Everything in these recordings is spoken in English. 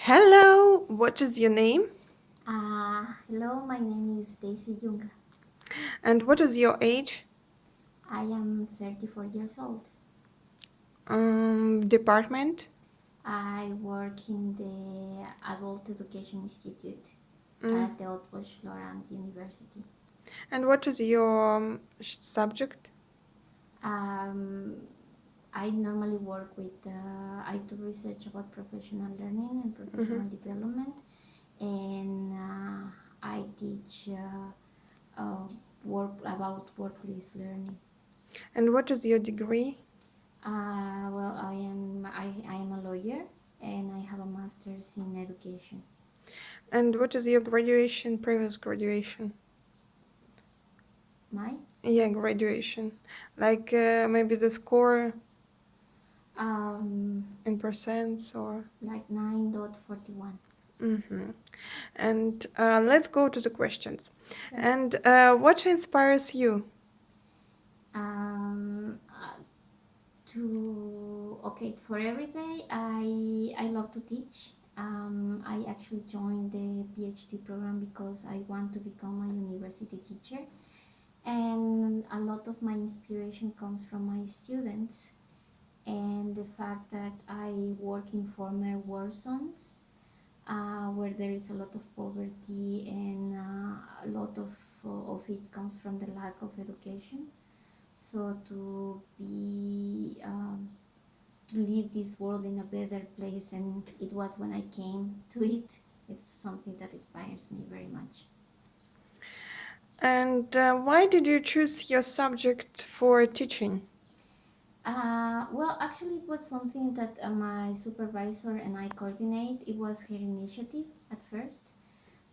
Hello, what is your name? Hello, my name is Daisy Junga. And what is your age? I am 34 years old. Department? I work in the Adult Education Institute Mm. at the Oshkosh Lorand University. And what is your subject? Um, I normally work with, I do research about professional learning and Hmm. professional development, and I teach uh, work about workplace learning. And what is your degree? Well, I am a lawyer and I have a master's in education. And what is your graduation, previous graduation? My Yeah, graduation. Like maybe the score um in percents or. like 9.41. Mm-hmm. And let's go to the questions. Sure. And what inspires you? Um, uh, to okay for every day, I love to teach. I actually joined the PhD program because I want to become a university teacher, and a lot of my inspiration comes from my students and the fact that I work in former war zones where there is a lot of poverty and a lot of it comes from the lack of education. So to leave this world in a better place, and it was when I came to it. It's something that inspires me very much. And why did you choose your subject for teaching? Well, actually, it was something that my supervisor and I coordinate. It was her initiative at first.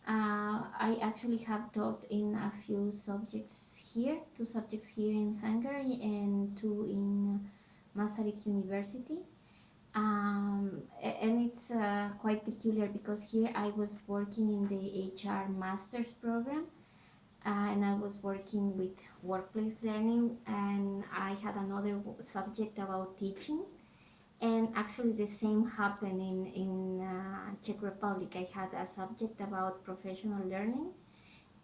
I actually have taught in a few subjects here, two subjects here in Hungary and two in Masaryk University. And it's quite peculiar because here I was working in the HR master's program and I was working with workplace learning, and I had another subject about teaching. And actually, the same happened in Czech Republic. I had a subject about professional learning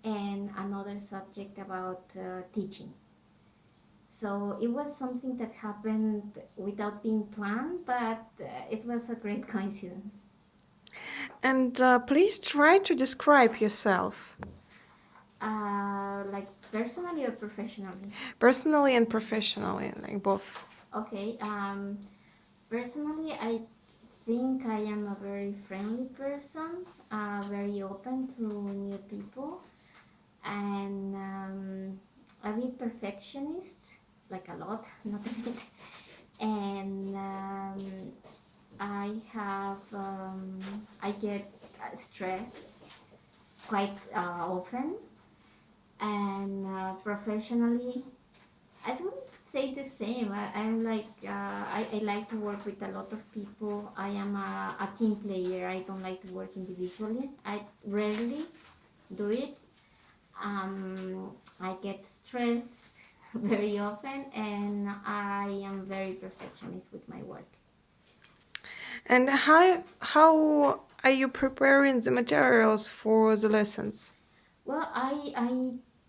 and another subject about teaching. So it was something that happened without being planned, but it was a great coincidence. And please try to describe yourself, Like personally or professionally? personally and professionally, like both. Okay. Personally, I think I am a very friendly person, very open to new people, and a bit perfectionist, like a lot, not a bit. And I get stressed quite often, and professionally, I don't say the same. I'm like I like to work with a lot of people. I am a team player. I don't like to work individually. I rarely do it. I get stressed very often, and I am very perfectionist with my work. And how are you preparing the materials for the lessons? Well, I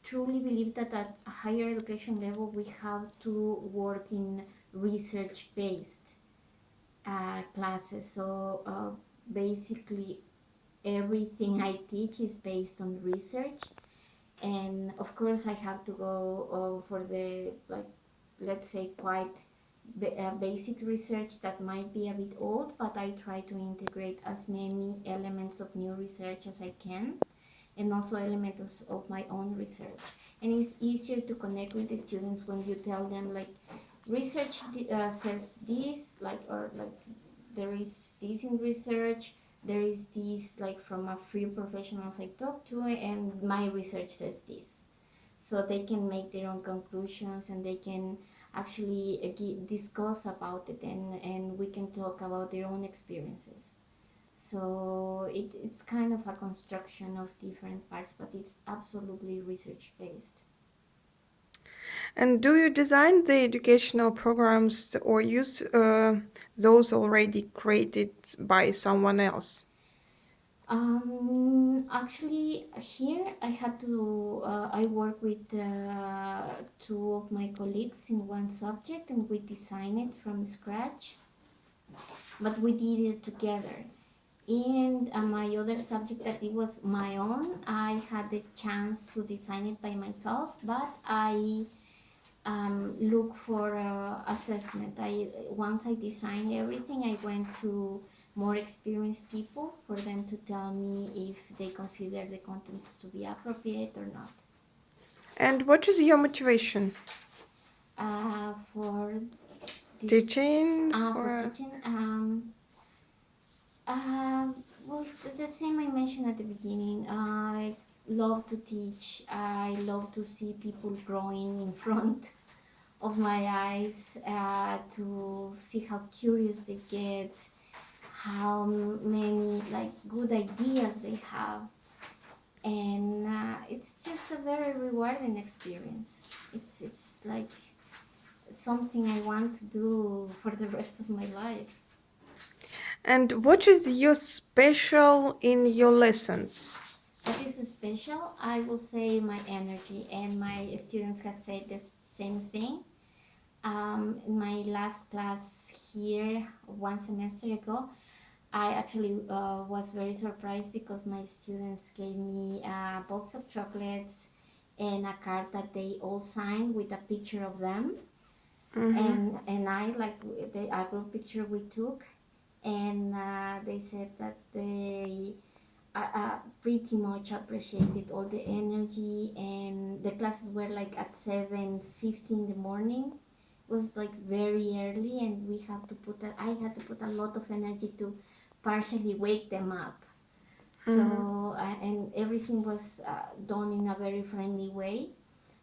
truly believe that at a higher education level we have to work in research based classes. So basically, everything I teach is based on research, and of course, I have to go for the like, let's say, quite basic research that might be a bit old, but I try to integrate as many elements of new research as I can, and also elements of my own research. And it's easier to connect with the students when you tell them like research says this, like, or like there is this in research, there is this like from a few professionals I talked to, and my research says this. So they can make their own conclusions and they can actually discuss about it, and we can talk about their own experiences. So it's kind of a construction of different parts, but it's absolutely research based. And do you design the educational programs or use those already created by someone else? Actually, here I had to, I work with two of my colleagues in one subject and we designed it from scratch, but we did it together. And my other subject that it was my own, I had the chance to design it by myself, but I look for assessment. Once I designed everything, I went to more experienced people for them to tell me if they consider the contents to be appropriate or not. And what is your motivation? For this, Teaching for or teaching, uh, well, the same I mentioned at the beginning. I love to teach. I love to see people growing in front of my eyes, to see how curious they get, how many like good ideas they have, and it's just a very rewarding experience. It's like something I want to do for the rest of my life. and what is your special in your lessons? What is special? I will say my energy, and my students have said the same thing. In my last class here, one semester ago, I actually was very surprised because my students gave me a box of chocolates and a card that they all signed with a picture of them. Mm-hmm. And I like a group picture we took, and they said that they pretty much appreciated all the energy, and the classes were like at 7:50 in the morning. It was like very early, and we have to put that. I had to put a lot of energy to partially wake them up. Mm-hmm. So and everything was done in a very friendly way.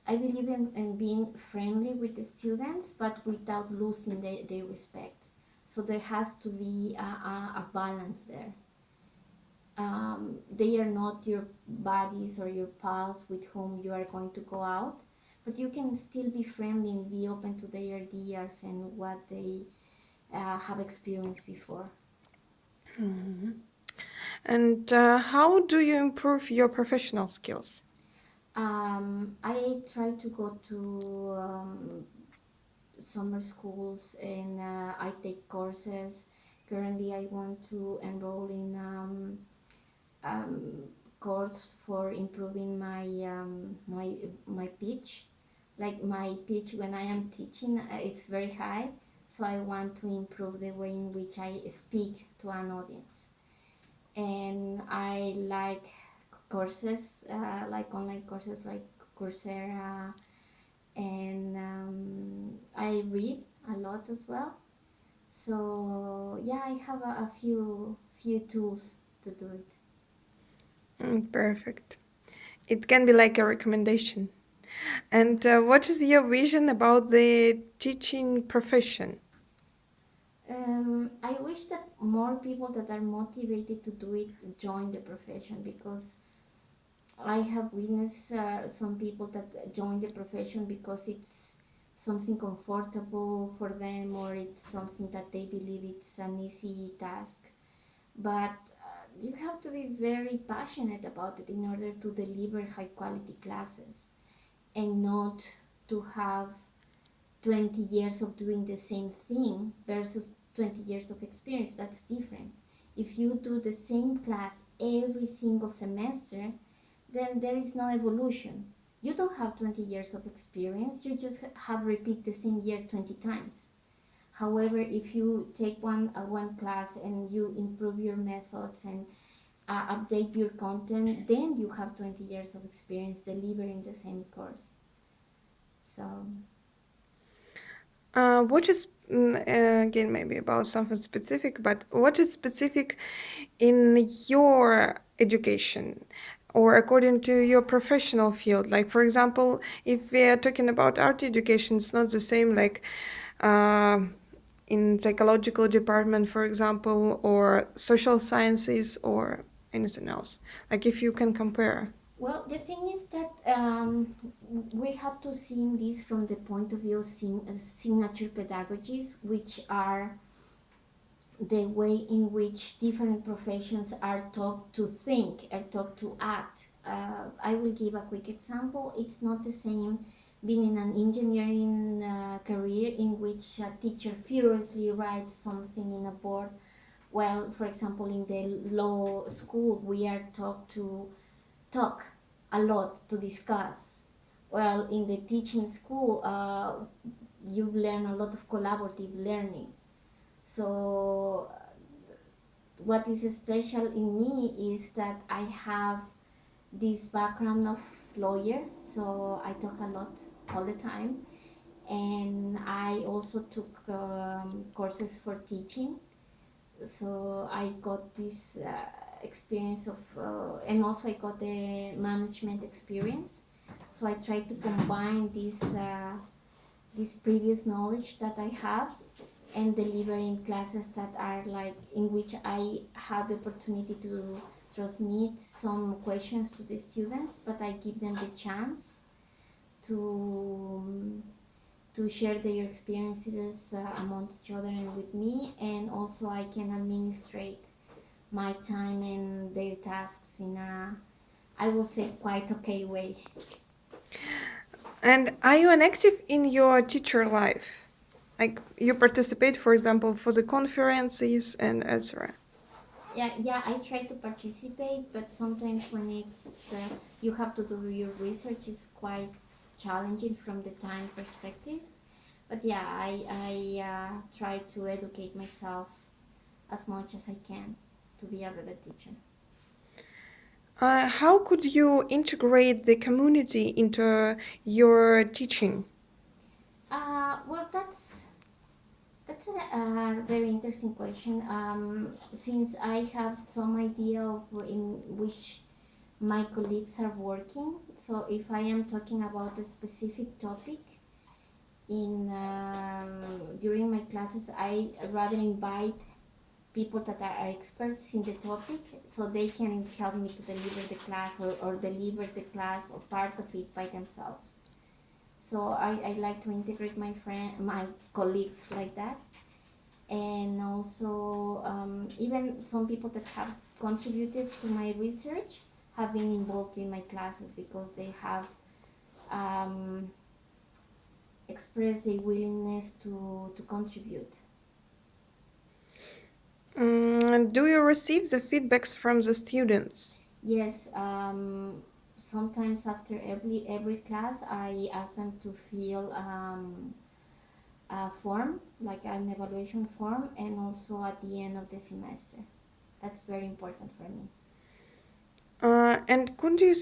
I believe in being friendly with the students, but without losing their respect. So there has to be a balance there. They are not your buddies or your pals with whom you are going to go out, but you can still be friendly and be open to their ideas and what they have experienced before. Mm-hmm. And how do you improve your professional skills? I try to go to summer schools and I take courses. Currently, I want to enroll in um, course for improving my pitch. Like my pitch when I am teaching, it's very high, so I want to improve the way in which I speak to an audience. And I like courses, like online courses like Coursera, and I read a lot as well. So yeah, I have a few tools to do it. Perfect. It can be like a recommendation. And what is your vision about the teaching profession? I wish that more people that are motivated to do it join the profession, because I have witnessed some people that join the profession because it's something comfortable for them, or it's something that they believe it's an easy task. But you have to be very passionate about it in order to deliver high quality classes, and not to have 20 years of doing the same thing versus 20 years of experience. That's different. If you do the same class every single semester, then there is no evolution. You don't have 20 years of experience, you just have repeat the same year 20 times. However, if you take one class and you improve your methods and update your content, then you have 20 years of experience delivering the same course. So What is, again, maybe about something specific, but what is specific in your education or according to your professional field? Like, for example, if we are talking about art education, it's not the same like uh, in psychological department, for example, or social sciences or anything else. Like, if you can compare. well, the thing is that we have to see this from the point of view of signature pedagogies, which are the way in which different professions are taught to think, are taught to act. I will give a quick example. It's not the same being in an engineering career in which a teacher furiously writes something in a board. Well, for example, in the law school, we are taught to talk a lot, to discuss. Well, in the teaching school, you learn a lot of collaborative learning. So what is special in me is that I have this background of lawyer, so I talk a lot all the time, and I also took courses for teaching, so I got this experience of, and also I got the management experience. So I try to combine this previous knowledge that I have and delivering classes that are like in which I have the opportunity to transmit some questions to the students, but I give them the chance to to share their experiences among each other and with me, and also I can administrate my time and their tasks in a, I will say, quite okay way. And are you an active in your teacher life? Like you participate, for example, for the conferences and etc. Yeah, I try to participate, but sometimes when it's you have to do your research, is quite challenging from the time perspective. But yeah, I try to educate myself as much as I can to be a better teacher. How could you integrate the community into your teaching? Well, that's a very interesting question. Since I have some idea of in which my colleagues are working, so if I am talking about a specific topic in during my classes, I rather invite people that are experts in the topic so they can help me to deliver the class, or deliver the class or part of it by themselves. So I like to integrate my colleagues like that, and also even some people that have contributed to my research have been involved in my classes because they have um, expressed their willingness to contribute. Do you receive the feedbacks from the students? Yes, sometimes after every class, I ask them to fill a form, like an evaluation form, and also at the end of the semester. That's very important for me. And could you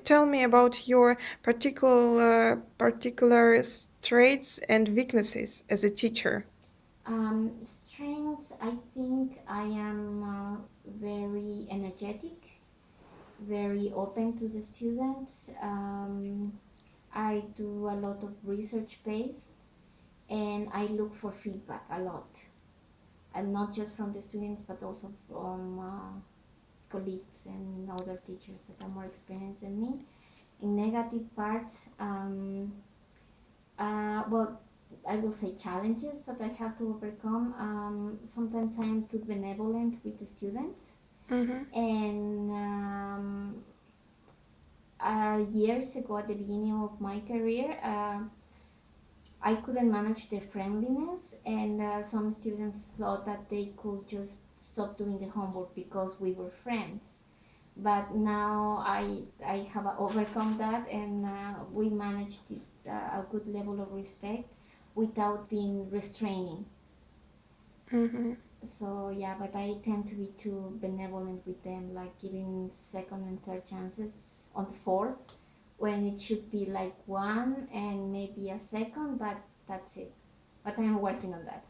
tell me about your particular traits and weaknesses as a teacher? Strengths, I think I am very energetic, very open to the students. I do a lot of research based, and I look for feedback a lot, and not just from the students but also from colleagues and other teachers that are more experienced than me. In negative parts, well, I will say challenges that I have to overcome. Sometimes I am too benevolent with the students, Mm-hmm. and years ago at the beginning of my career, I couldn't manage their friendliness, and some students thought that they could just stop doing their homework because we were friends. But now I have overcome that, and we manage this a good level of respect without being restraining. Mm-hmm. So yeah, but I tend to be too benevolent with them, like giving second and third chances on fourth, when it should be like one and maybe a second, but that's it. But I'm working on that.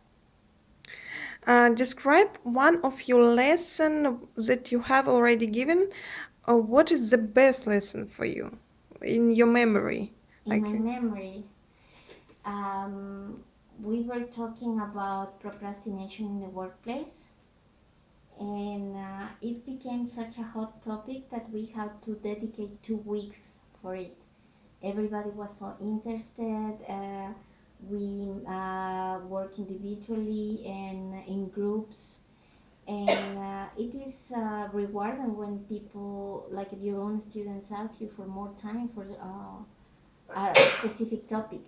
Describe one of your lesson that you have already given. What is the best lesson for you in your memory? In my Like, memory, um, we were talking about procrastination in the workplace, and it became such a hot topic that we had to dedicate 2 weeks for it. Everybody was so interested. We work individually and in groups, and it is rewarding when people like your own students ask you for more time for a specific topic.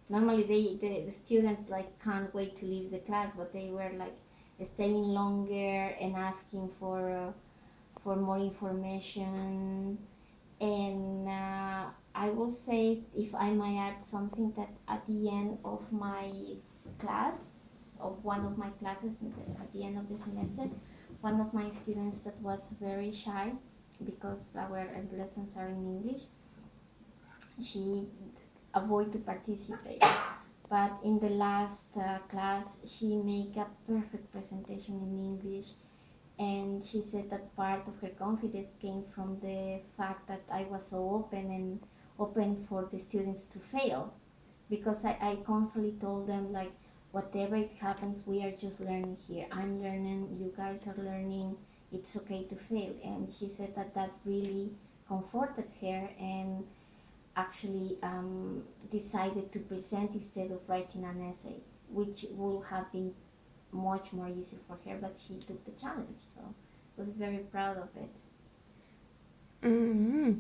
Normally the students like can't wait to leave the class, but they were like staying longer and asking for more information. And I will say, if I might add something, that at the end of my class, of one of my classes at the end of the semester, one of my students that was very shy because our lessons are in English, she avoided to participate. But in the last class, she made a perfect presentation in English, and she said that part of her confidence came from the fact that I was so open and open for the students to fail, because I constantly told them like, whatever it happens, we are just learning here. I'm learning, you guys are learning, it's okay to fail. And she said that that really comforted her, and actually decided to present instead of writing an essay, which would have been much more easy for her, but she took the challenge, so I was very proud of it. Hmm.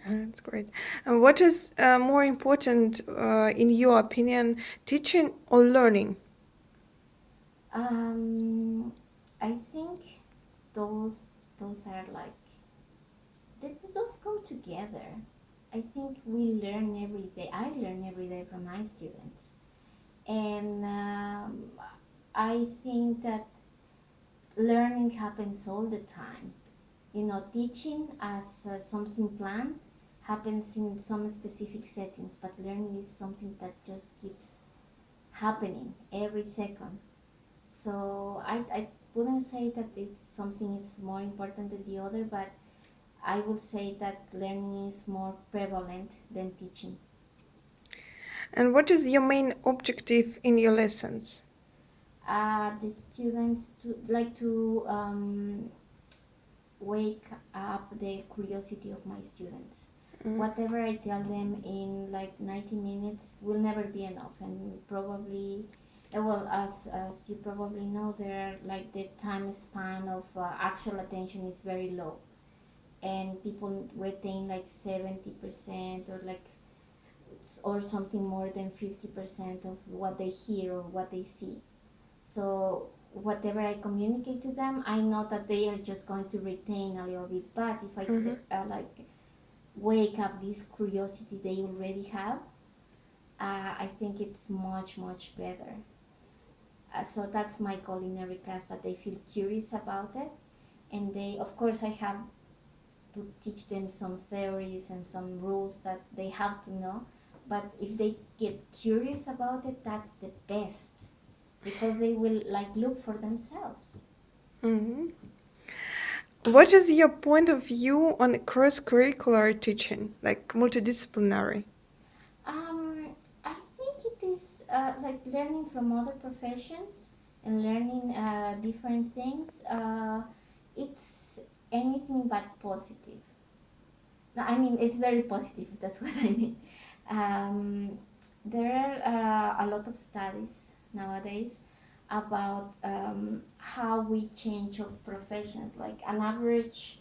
That's great. And what is more important, in your opinion, teaching or learning? Um, I think those those are like those go together. I think we learn every day. I learn every day from my students, and I think that learning happens all the time. Teaching as something planned happens in some specific settings, but learning is something that just keeps happening every second. So I wouldn't say that it's something is more important than the other, but I would say that learning is more prevalent than teaching. And what is your main objective in your lessons? The students to like to wake up the curiosity of my students. Mm. Whatever I tell them in like 90 minutes will never be enough, and probably, well, as you probably know, there are like the time span of actual attention is very low, and people retain like 70% or like or something more than 50% of what they hear or what they see. So whatever I communicate to them, I know that they are just going to retain a little bit. But if I Mm-hmm. like wake up this curiosity they already have, I think it's much better. So that's my goal in every class, that they feel curious about it, and they, of course, I have to teach them some theories and some rules that they have to know. But if they get curious about it, that's the best, because they will like look for themselves. Mm-hmm. What is your point of view on cross-curricular teaching, like multidisciplinary? I think it is like learning from other professions and learning different things. It's anything but positive. No, I mean, it's very positive. That's what I mean. Um, there are a lot of studies nowadays about how we change of professions. Like an average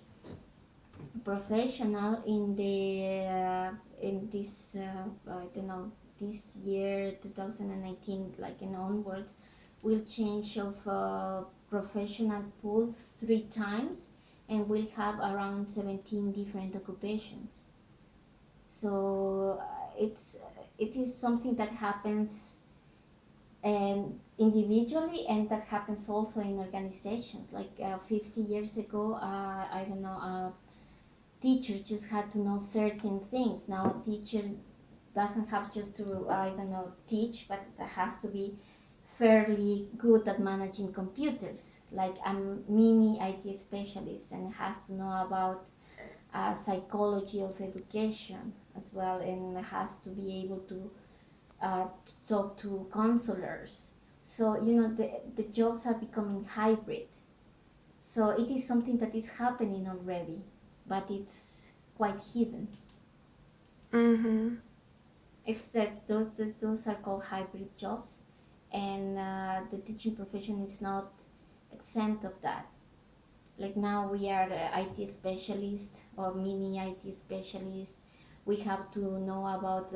professional in the in this I don't know, this year 2019, like and onwards, will change of professional pool 3 times, and we'll have around 17 different occupations. So it is something that happens and individually, and that happens also in organizations. Like 50 years ago, I don't know, teacher just had to know certain things. Now a teacher doesn't have just to, I don't know, teach, but has to be fairly good at managing computers, like a mini IT specialist, and has to know about psychology of education as well, and has to be able to talk to counselors. So the jobs are becoming hybrid. So it is something that is happening already, but it's quite hidden. Mm-hmm. It's that those are called hybrid jobs, and the teaching profession is not exempt of that. Like now we are IT specialists or mini IT specialists. We have to know about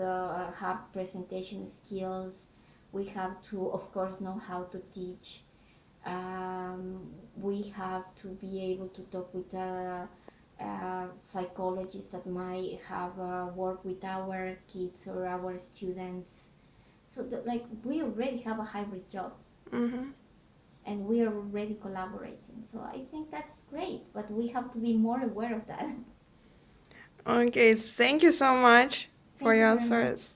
have presentation skills. We have to, of course, know how to teach. We have to be able to talk with psychologists that might have worked with our kids or our students. So like we already have a hybrid job Mm-hmm. and we are already collaborating. So I think that's great, but we have to be more aware of that. Okay, thank you so much for Thank you your very much. answers.